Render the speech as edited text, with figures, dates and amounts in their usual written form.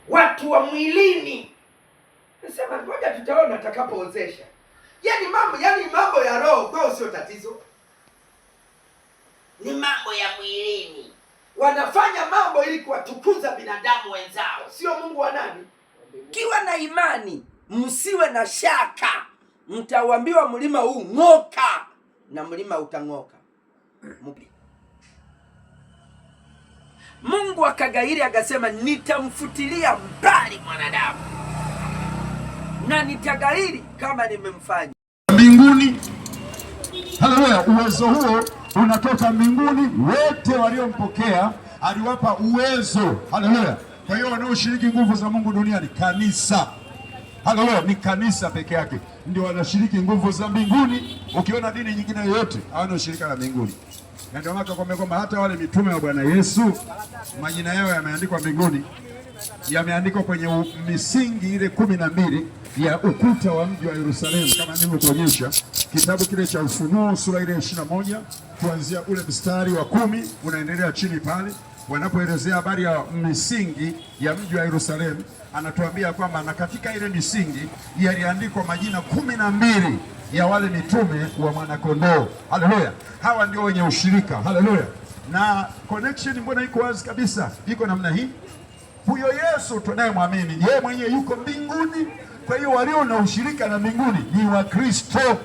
watu wa mwilini. Nasema ngoja tutaona atakapoozesha. Yaani mambo ya roho kwao sio tatizo, ni mambo ya mwilini. Wanafanya mambo ili kuwatukuza binadamu wenzao, sio Mungu wa nani. Kiwa na imani, msiwe na shaka, mtauambiwa mlima huu ng'oka, na mlima utang'oka. Mungu akagairi akasema, nitamfutilia mbali mwanadamu na nitagairi kama nimemfanya mbinguni. Haleluya! Uwezo huo unatoka mbinguni. Wote waliompokea aliwapa uwezo. Haleluya! Kwa hiyo wanaoshiriki nguvu za Mungu duniani, kanisa, haleluya, ni kanisa peke yake ndio wanashiriki nguvu za mbinguni. Ukiona dini nyingine yoyote hawana ushirika na mbinguni. Na ndio maana kwamba hata wale mitume wa Bwana Yesu majina yao yameandikwa mbinguni, yameandikwa kwenye misingi ile 12 ya ukuta wa mji wa Yerusalemu, kama nilivyokuonyesha kitabu kile cha Ufunuo sura ile 21 kuanzia ule mstari wa 10 unaendelea chini pale, wanapoelezea habari ya misingi ya mji wa Yerusalemu, anatuambia kwamba na katika ile misingi yaliandikwa majina 12 ya wale mitume wa Mwanakondoo. Haleluya! Hawa ndio wenye ushirika. Haleluya! Na connection mbona iko wazi kabisa, iko namna hii. Huyo Yesu tunayemwamini yeye mwenyewe yuko mbinguni. Kwa hiyo walio na ushirika na mbinguni ni Wakristo.